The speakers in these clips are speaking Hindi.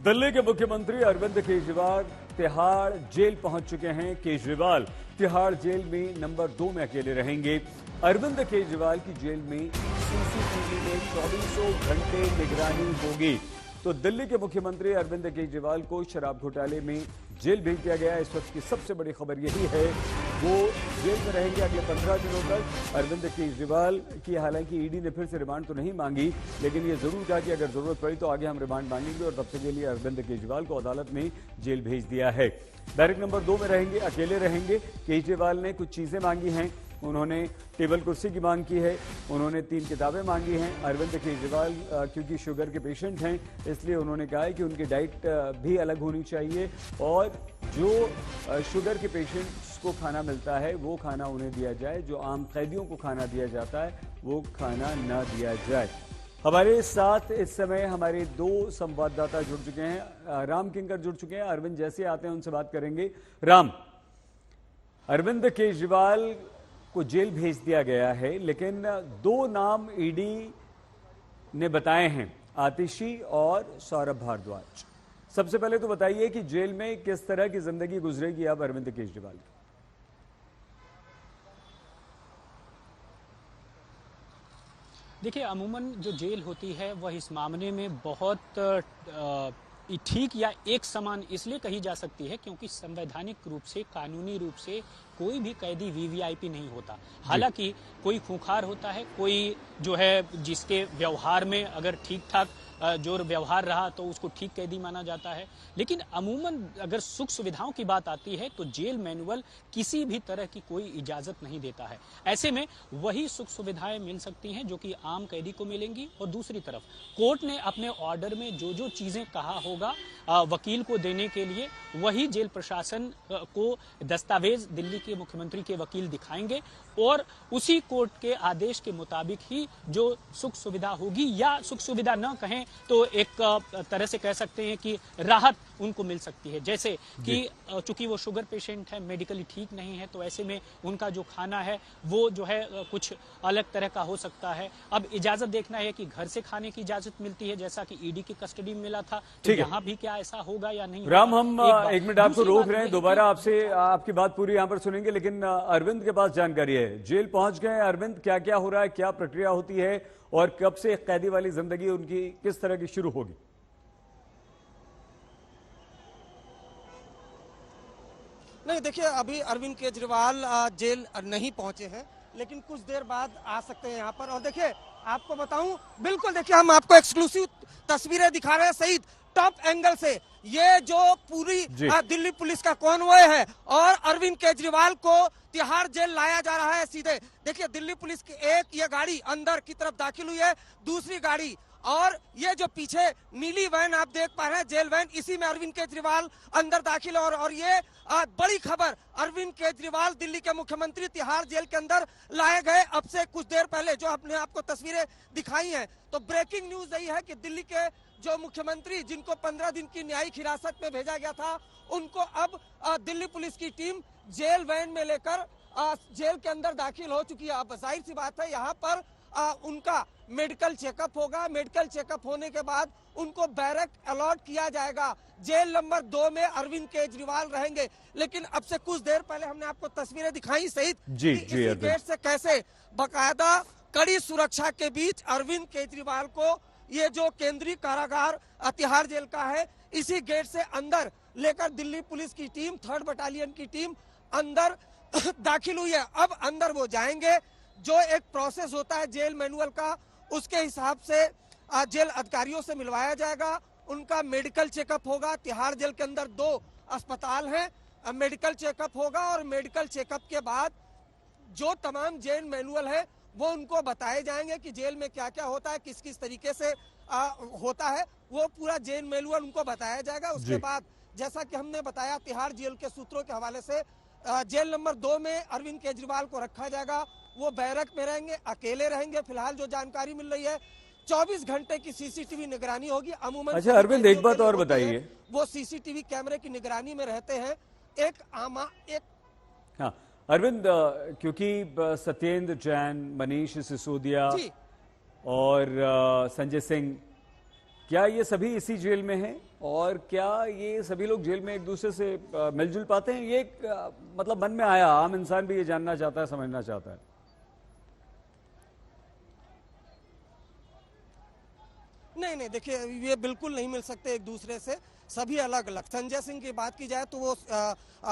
दिल्ली के मुख्यमंत्री अरविंद केजरीवाल तिहाड़ जेल पहुंच चुके हैं। केजरीवाल तिहाड़ जेल में नंबर 2 में अकेले रहेंगे। अरविंद केजरीवाल की जेल में सीसीटीवी में 24 घंटे निगरानी होगी। तो दिल्ली के मुख्यमंत्री अरविंद केजरीवाल को शराब घोटाले में जेल भेज दिया गया। इस वक्त की सबसे बड़ी खबर यही है, वो जेल में रहेंगे अगले 15 दिनों तक। अरविंद केजरीवाल की हालांकि ईडी ने फिर से रिमांड तो नहीं मांगी, लेकिन ये जरूर कहा कि अगर जरूरत पड़ी तो आगे हम रिमांड मांगेंगे, और तब तक के लिए अरविंद केजरीवाल को अदालत ने जेल भेज दिया है। बैरक नंबर 2 में रहेंगे, अकेले रहेंगे। केजरीवाल ने कुछ चीजें मांगी हैं। उन्होंने टेबल कुर्सी की मांग की है, उन्होंने 3 किताबें मांगी हैं। अरविंद केजरीवाल क्योंकि शुगर के पेशेंट हैं, इसलिए उन्होंने कहा है कि उनकी डाइट भी अलग होनी चाहिए, और जो शुगर के पेशेंट्स को खाना मिलता है वो खाना उन्हें दिया जाए, जो आम कैदियों को खाना दिया जाता है वो खाना ना दिया जाए। हमारे साथ इस समय हमारे 2 संवाददाता जुड़ चुके हैं। राम किंकर जुड़ चुके हैं। अरविंद जैसे आते हैं उनसे बात करेंगे। राम, अरविंद केजरीवाल को जेल भेज दिया गया है, लेकिन 2 नाम ईडी ने बताए हैं, आतिशी और सौरभ भारद्वाज। सबसे पहले तो बताइए कि जेल में किस तरह की जिंदगी गुजरेगी अब अरविंद केजरीवाल की? देखिए, अमूमन जो जेल होती है वह इस मामले में बहुत ठीक या एक समान इसलिए कही जा सकती है क्योंकि संवैधानिक रूप से, कानूनी रूप से कोई भी कैदी वीवीआईपी नहीं होता। हालांकि कोई खूंखार होता है, कोई जो है जिसके व्यवहार में अगर ठीक ठाक जो व्यवहार रहा तो उसको ठीक कैदी माना जाता है। लेकिन अमूमन अगर सुख सुविधाओं की बात आती है तो जेल मैनुअल किसी भी तरह की कोई इजाजत नहीं देता है। ऐसे में वही सुख सुविधाएं मिल सकती हैं जो कि आम कैदी को मिलेंगी, और दूसरी तरफ कोर्ट ने अपने ऑर्डर में जो जो चीजें कहा होगा वकील को देने के लिए, वही जेल प्रशासन को दस्तावेज दिल्ली के मुख्यमंत्री के वकील दिखाएंगे, और उसी कोर्ट के आदेश के मुताबिक ही जो सुख सुविधा होगी, या सुख सुविधा न कहें तो एक तरह से कह सकते हैं कि राहत उनको मिल सकती है। जैसे कि चूंकि वो शुगर पेशेंट है, मेडिकली ठीक नहीं है, तो ऐसे में उनका जो खाना है वो जो है कुछ अलग तरह का हो सकता है। अब इजाजत देखना है कि घर से खाने की इजाजत मिलती है, जैसा कि ईडी की कस्टडी में मिला था, तो यहाँ भी क्या ऐसा होगा या नहीं? राम, हम 1 मिनट आपको रोक रहे हैं, दोबारा आपसे आपकी बात पूरी यहाँ पर सुनेंगे, लेकिन अरविंद के पास जानकारी है। जेल पहुंच गए अरविंद, क्या क्या हो रहा है, क्या प्रक्रिया होती है, और कब से कैदी वाली जिंदगी उनकी किस तरह की शुरू होगी? नहीं, देखिए, अभी अरविंद केजरीवाल जेल नहीं पहुंचे हैं, लेकिन कुछ देर बाद आ सकते हैं यहाँ पर। और देखिए, आपको बताऊं, बिल्कुल देखिए, हम आपको एक्सक्लूसिव तस्वीरें दिखा रहे हैं सहित टॉप एंगल से। ये जो पूरी दिल्ली पुलिस का कॉन्वॉय है, और अरविंद केजरीवाल को तिहाड़ जेल लाया जा रहा है सीधे। देखिए, दिल्ली पुलिस की एक ये गाड़ी अंदर की तरफ दाखिल हुई है, दूसरी गाड़ी, और ये जो पीछे नीली वैन आप देख पा रहे हैं, जेल वैन, इसी में अरविंद केजरीवाल अंदर दाखिल है। और ये बड़ी खबर, अरविंद केजरीवाल दिल्ली के मुख्यमंत्री तिहाड़ जेल के अंदर लाए गए अब से कुछ देर पहले, जो हमने आपको तस्वीरें दिखाई हैं। तो ब्रेकिंग न्यूज यही है कि दिल्ली के जो मुख्यमंत्री, जिनको 15 दिन की न्यायिक हिरासत में भेजा गया था, उनको अब दिल्ली पुलिस की टीम जेल वैन में लेकर जेल के अंदर दाखिल हो चुकी है। अब जाहिर सी बात है, यहाँ पर उनका मेडिकल चेकअप होगा। मेडिकल चेकअप होने के बाद उनको बैरक अलॉट किया जाएगा। जेल नंबर 2 में अरविंद केजरीवाल रहेंगे। लेकिन अब से कुछ देर पहले हमने आपको तस्वीरें दिखाई सहित इसी गेट से कैसे बाकायदा कड़ी सुरक्षा के बीच अरविंद केजरीवाल को ये जो केंद्रीय कारागार तिहाड़ जेल का है, इसी गेट से अंदर लेकर दिल्ली पुलिस की टीम, 3rd बटालियन की टीम अंदर दाखिल हुई है। अब अंदर वो जाएंगे, जो एक प्रोसेस होता है जेल मैनुअल का, उसके हिसाब से जेल अधिकारियों से मिलवाया जाएगा। उनका मेडिकल चेकअप होगा। तिहाड़ जेल के अंदर 2 अस्पताल हैं, मेडिकल चेकअप होगा, और मेडिकल चेकअप के बाद जो तमाम जेल मैनुअल है वो उनको बताए जाएंगे कि जेल में क्या क्या होता है, किस किस तरीके से होता है, वो पूरा जेल मैनुअल उनको बताया जाएगा। उसके बाद जैसा कि हमने बताया, तिहाड़ जेल के सूत्रों के हवाले से जेल नंबर 2 में अरविंद केजरीवाल को रखा जाएगा। वो बैरक में रहेंगे, अकेले रहेंगे। फिलहाल जो जानकारी मिल रही है, 24 घंटे की सीसीटीवी निगरानी होगी। अमूमन अच्छा अरविंद, एक बात और बताइए, वो सीसीटीवी कैमरे की निगरानी में रहते हैं। हाँ अरविंद, क्योंकि सत्येंद्र जैन, मनीष सिसोदिया और संजय सिंह, क्या ये सभी इसी जेल में हैं और क्या ये सभी लोग जेल में एक दूसरे से मिलजुल पाते हैं? ये एक मतलब मन में आया, आम इंसान भी ये जानना चाहता है, समझना चाहता है। नहीं नहीं, देखिए ये बिल्कुल नहीं मिल सकते एक दूसरे से, सभी अलग अलग। संजय सिंह की बात की जाए तो वो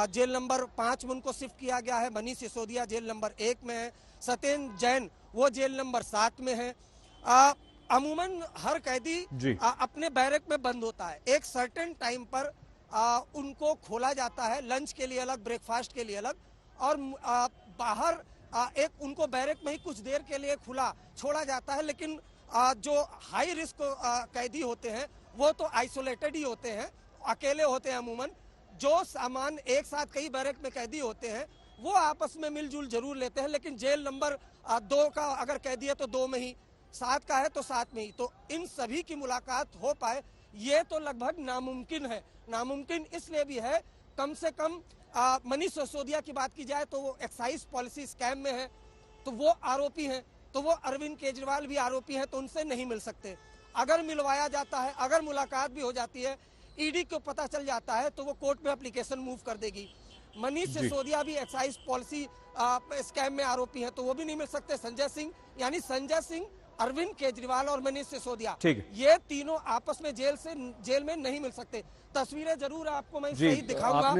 जेल नंबर 5 में उनको शिफ्ट किया गया है, मनीष सिसोदिया जेल नंबर 1 में है, सत्येंद्र जैन वो जेल नंबर 7 में है। अमूमन हर कैदी अपने बैरक में बंद होता है, एक सर्टेन टाइम पर उनको खोला जाता है, लंच के लिए अलग, ब्रेकफास्ट के लिए अलग, और बाहर एक उनको बैरक में ही कुछ देर के लिए खुला छोड़ा जाता है। लेकिन जो हाई रिस्क कैदी होते हैं वो तो आइसोलेटेड ही होते हैं, अकेले होते हैं अमूमन। जो सामान एक साथ कई बैरक में कैदी होते हैं वो आपस में मिलजुल जरूर लेते हैं, लेकिन जेल नंबर 2 का अगर कैदी है तो 2 में ही, 7 का है तो 7 में ही, तो इन सभी की मुलाकात हो पाए ये तो लगभग नामुमकिन है। नामुमकिन इसलिए भी है, कम से कम मनीष सिसोदिया की बात की जाए तो वो एक्साइज पॉलिसी स्कैम में है, तो वो आरोपी हैं, तो वो अरविंद केजरीवाल भी आरोपी हैं, तो उनसे नहीं मिल सकते। अगर मिलवाया जाता है, अगर मुलाकात भी हो जाती है, ईडी को पता चल जाता है तो वो कोर्ट में एप्लीकेशन मूव कर देगी। मनीष सिसोदिया भी एक्साइज पॉलिसी स्कैम में आरोपी हैं, तो वो भी नहीं मिल सकते। संजय सिंह, यानी संजय सिंह, अरविंद केजरीवाल और मनीष सिसोदिया, ये तीनों आपस में जेल में नहीं मिल सकते। तस्वीरें जरूर आपको मैं सही दिखाऊंगा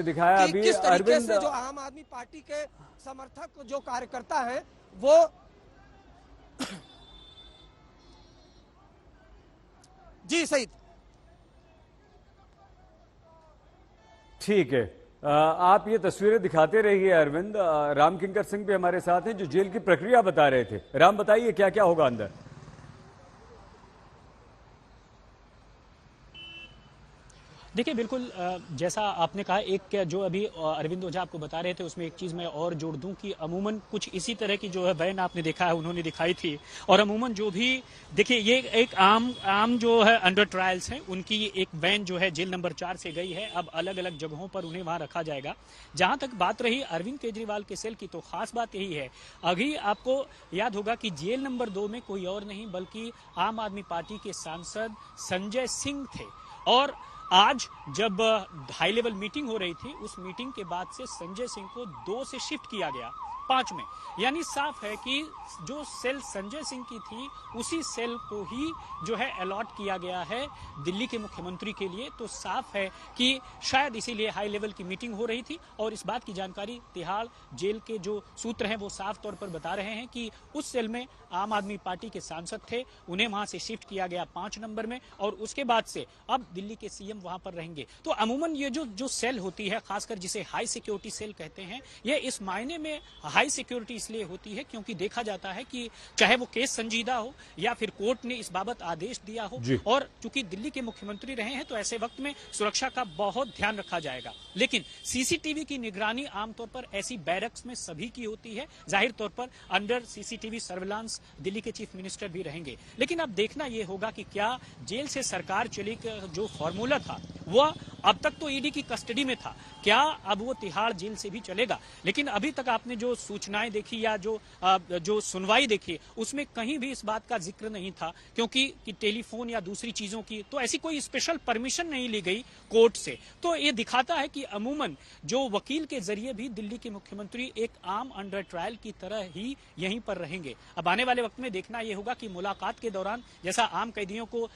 कि किस तरीके से जो आम आदमी पार्टी के समर्थक, जो कार्यकर्ता हैं वो जी सही। ठीक है, आप ये तस्वीरें दिखाते रहिए अरविंद। राम किंकर सिंह भी हमारे साथ हैं जो जेल की प्रक्रिया बता रहे थे। राम, बताइए क्या क्या होगा अंदर? देखिए, बिल्कुल जैसा आपने कहा, एक जो अभी अरविंद ओझा आपको बता रहे थे उसमें एक चीज़ मैं और जोड़ दूं कि अमूमन कुछ इसी तरह की जो है वैन आपने देखा है उन्होंने दिखाई थी, और अमूमन जो भी देखिए ये एक आम जो है अंडर ट्रायल्स हैं उनकी एक वैन जो है जेल नंबर 4 से गई है, अब अलग अलग जगहों पर उन्हें वहां रखा जाएगा। जहां तक बात रही अरविंद केजरीवाल के सेल की, तो खास बात यही है, अभी आपको याद होगा कि जेल नंबर 2 में कोई और नहीं बल्कि आम आदमी पार्टी के सांसद संजय सिंह थे, और आज जब हाई लेवल मीटिंग हो रही थी उस मीटिंग के बाद से संजय सिंह को 2 से शिफ्ट किया गया 5 में। यानी साफ है कि जो सेल संजय सिंह की थी उसी सेल को ही जो है अलॉट किया गया है दिल्ली के मुख्यमंत्री के लिए। तो साफ है कि शायद इसीलिए हाई लेवल की मीटिंग हो रही थी, और इस बात की जानकारी तिहाड़ जेल के जो सूत्र हैं वो साफ तौर पर बता रहे हैं कि उस सेल में आम आदमी पार्टी के सांसद थे, उन्हें वहां से शिफ्ट किया गया 5 नंबर में, और उसके बाद से अब दिल्ली के सीएम वहां पर रहेंगे। तो अमूमन ये जो सेल होती है, खासकर जिसे हाई सिक्योरिटी सेल कहते हैं, ये इस मायने में हाई सिक्योरिटी इसलिए होती है क्योंकि देखा जाता है कि चाहे वो केस संजीदा हो या फिर कोर्ट ने इस बाबत आदेश दिया हो, और चूंकि दिल्ली के मुख्यमंत्री रहे हैं तो ऐसे वक्त में सुरक्षा का बहुत ध्यान रखा जाएगा। लेकिन सीसीटीवी की निगरानी आमतौर पर ऐसी बैरक्स में सभी की होती है, जाहिर तौर पर अंडर सीसीटीवी सर्विलांस दिल्ली के चीफ मिनिस्टर भी रहेंगे। लेकिन अब देखना यह होगा कि क्या जेल से सरकार चली का जो फॉर्मूला था वह अब तक तो ईडी की कस्टडी में था, क्या अब वो तिहाड़ जेल से भी चलेगा? लेकिन अभी तक आपने जो सूचनाएं देखी या जो सुनवाई देखी उसमें कहीं भी इस बात का जिक्र नहीं था, क्योंकि कि टेलीफोन या दूसरी चीजों की तो ऐसी कोई स्पेशल परमिशन नहीं ली गई कोर्ट से। तो ये दिखाता है कि अमूमन जो वकील के जरिए भी दिल्ली के मुख्यमंत्री एक आम अंडर ट्रायल की तरह ही यहीं पर रहेंगे। अब आने वाले वक्त में देखना यह होगा कि मुलाकात के दौरान जैसा आम कैदियों को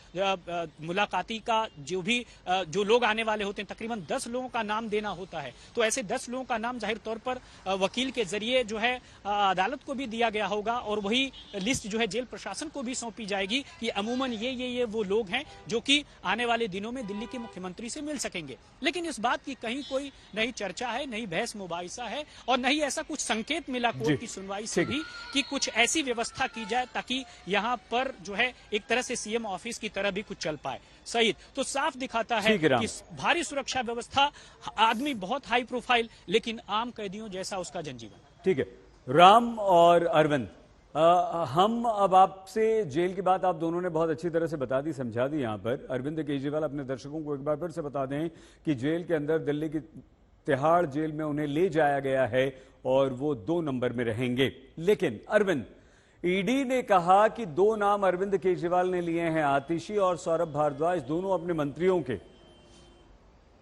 मुलाकाती का जो लोग आने वाले होते हैं, तकरीबन 10 लोगों का नाम देना होता है, तो ऐसे 10 लोगों का नाम जाहिर तौर पर वकील के जरिए जो है अदालत को भी दिया गया होगा, और वही लिस्ट जो है जेल प्रशासन को भी सौंपी जाएगी कि अमूमन ये वो लोग हैं जो कि आने वाले दिनों में दिल्ली के मुख्यमंत्री से मिल सकेंगे। लेकिन इस बात की कहीं कोई नहीं चर्चा है, नहीं बहस मुबाहिसा है, और नहीं ऐसा कुछ संकेत मिला कोर्ट की सुनवाई से भी कि कुछ ऐसी व्यवस्था की जाए ताकि यहाँ पर जो है एक तरह से सीएम ऑफिस की तरह भी कुछ चल पाए। सही, तो साफ दिखाता है कि भारी सुरक्षा व्यवस्था, आदमी बहुत हाई प्रोफाइल, लेकिन आम कैदियों जैसा उसका जनजीवन। ठीक है राम और अरविंद, हम अब आपसे जेल की बात आप दोनों ने बहुत अच्छी तरह से बता दी, समझा दी। यहाँ पर अरविंद केजरीवाल अपने दर्शकों को एक बार फिर से बता दें कि जेल के अंदर दिल्ली की तिहाड़ जेल में उन्हें ले जाया गया है और वो 2 नंबर में रहेंगे। लेकिन अरविंद, ईडी ने कहा कि दो नाम अरविंद केजरीवाल ने लिए हैं, आतिशी और सौरभ भारद्वाज, दोनों अपने मंत्रियों के।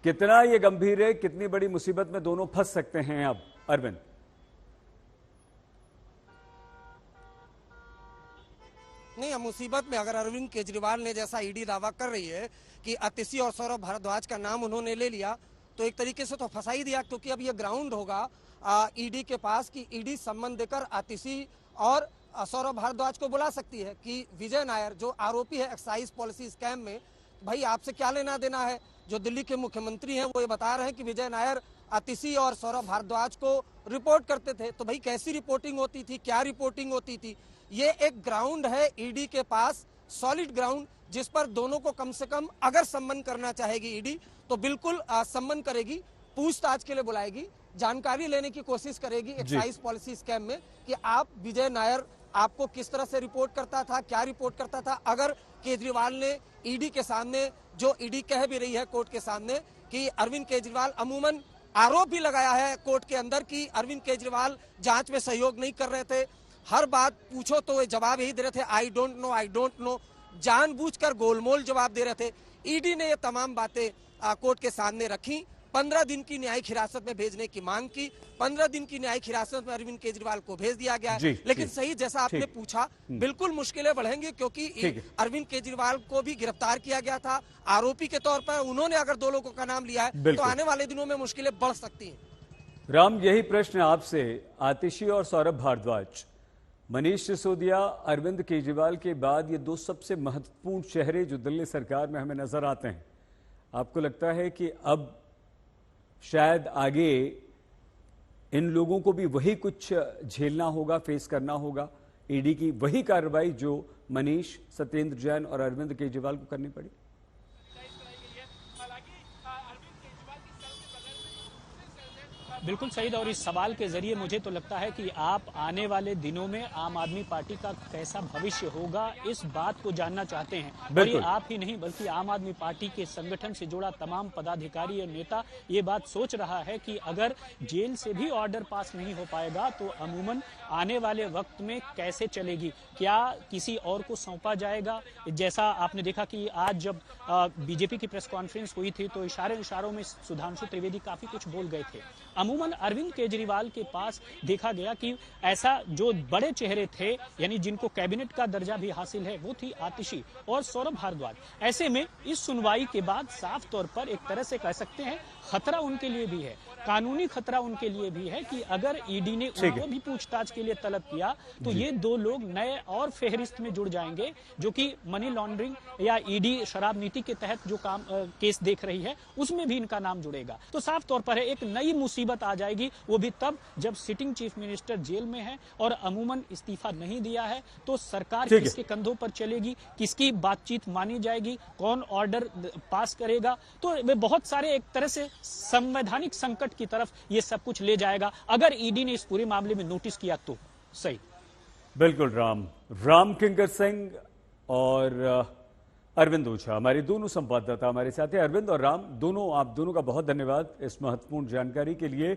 कितना यह गंभीर है, कितनी बड़ी मुसीबत में दोनों फंस सकते हैं अब अरविंद? नहीं, मुसीबत में अगर अरविंद केजरीवाल ने, जैसा ईडी दावा कर रही है कि आतिशी और सौरभ भारद्वाज का नाम उन्होंने ले लिया, तो एक तरीके से तो फंसा ही दिया, क्योंकि अब ये ग्राउंड होगा ईडी के पास कि ईडी सम्मन देकर आतिशी और सौरभ भारद्वाज को बुला सकती है कि विजय नायर जो आरोपी है एक्साइज पॉलिसी स्कैम में, भाई आपसे क्या लेना देना है। जो दिल्ली के मुख्यमंत्री हैं वो ये बता रहे हैं कि विजय नायर आतिशी और सौरभ भारद्वाज को रिपोर्ट करते थे, तो भाई कैसी रिपोर्टिंग होती थी, क्या रिपोर्टिंग होती थी। ये एक ग्राउंड है ईडी के पास, सॉलिड ग्राउंड, जिस पर दोनों को कम से कम अगर सम्मन करना चाहेगी ईडी तो बिल्कुल सम्मन करेगी, पूछताछ के लिए बुलाएगी, जानकारी लेने की कोशिश करेगी एक्साइज पॉलिसी स्कैम में कि आप विजय नायर आपको किस तरह से रिपोर्ट करता था, क्या रिपोर्ट करता था। अगर केजरीवाल ने ईडी के सामने, जो ईडी कह भी रही है कोर्ट के सामने कि अरविंद केजरीवाल, अमूमन आरोप भी लगाया है कोर्ट के अंदर कि अरविंद केजरीवाल जांच में सहयोग नहीं कर रहे थे, हर बात पूछो तो वे जवाब यही दे रहे थे, आई डोंट नो, जानबूझकर गोलमोल जवाब दे रहे थे। ईडी ने ये तमाम बातें कोर्ट के सामने रखी, 15 दिन की न्यायिक हिरासत में भेजने की मांग की, 15 दिन की न्यायिक हिरासत में अरविंद केजरीवाल को भेज दिया गया है। लेकिन सही जैसा आपने पूछा, बिल्कुल मुश्किलें बढ़ेंगी, क्योंकि अरविंद केजरीवाल को भी गिरफ्तार किया गया था आरोपी के तौर पर, उन्होंने अगर दो लोगों का नाम लिया है तो आने वाले दिनों में मुश्किलें बढ़ सकती हैं। राम, यही प्रश्न आपसे, आतिशी और सौरभ भारद्वाज, मनीष सिसोदिया, अरविंद केजरीवाल के बाद ये दो सबसे महत्वपूर्ण चेहरे जो दिल्ली सरकार में हमें नजर आते हैं, आपको लगता है कि अब शायद आगे इन लोगों को भी वही कुछ झेलना होगा, फेस करना होगा, ईडी की वही कार्रवाई जो मनीष, सत्येंद्र जैन और अरविंद केजरीवाल को करनी पड़ी? बिल्कुल सही, और इस सवाल के जरिए मुझे तो लगता है कि आप आने वाले दिनों में आम आदमी पार्टी का कैसा भविष्य होगा इस बात को जानना चाहते हैं। और ये आप ही नहीं बल्कि आम आदमी पार्टी के संगठन से जुड़ा तमाम पदाधिकारी और नेता ये बात सोच रहा है कि अगर जेल से भी ऑर्डर पास नहीं हो पाएगा तो अमूमन आने वाले वक्त में कैसे चलेगी, क्या किसी और को सौंपा जाएगा। जैसा आपने देखा कि आज जब बीजेपी की प्रेस कॉन्फ्रेंस हुई थी तो इशारों में सुधांशु त्रिवेदी काफी कुछ बोल गए थे। अमूमन अरविंद केजरीवाल के पास देखा गया कि ऐसा जो बड़े चेहरे थे, यानी जिनको कैबिनेट का दर्जा भी हासिल है, वो थी आतिशी और सौरभ भारद्वाज। ऐसे में इस सुनवाई के बाद साफ तौर पर एक तरह से कह सकते हैं खतरा उनके लिए भी है, कानूनी खतरा उनके लिए भी है कि अगर ईडी ने उनको भी पूछताछ के लिए तलब किया तो ये दो लोग नए और फेहरिस्त में जुड़ जाएंगे, जो कि मनी लॉन्ड्रिंग या ईडी शराब नीति के तहत जो केस देख रही है उसमें भी इनका नाम जुड़ेगा। तो साफ तौर पर है एक नई मुसीबत आ जाएगी, वो भी तब जब सिटिंग चीफ मिनिस्टर जेल में है और अमूमन इस्तीफा नहीं दिया है। तो सरकार किसके कंधों पर चलेगी, किसकी बातचीत मानी जाएगी, कौन ऑर्डर पास करेगा, तो वे बहुत सारे एक तरह से संवैधानिक संकट की तरफ ये सब कुछ ले जाएगा अगर ईडी ने इस पूरे मामले में नोटिस किया तो। सही, बिल्कुल। राम किंकर सिंह और अरविंद ओझा हमारे दोनों संवाददाता हमारे साथ हैं। अरविंद और राम दोनों, आप दोनों का बहुत धन्यवाद इस महत्वपूर्ण जानकारी के लिए।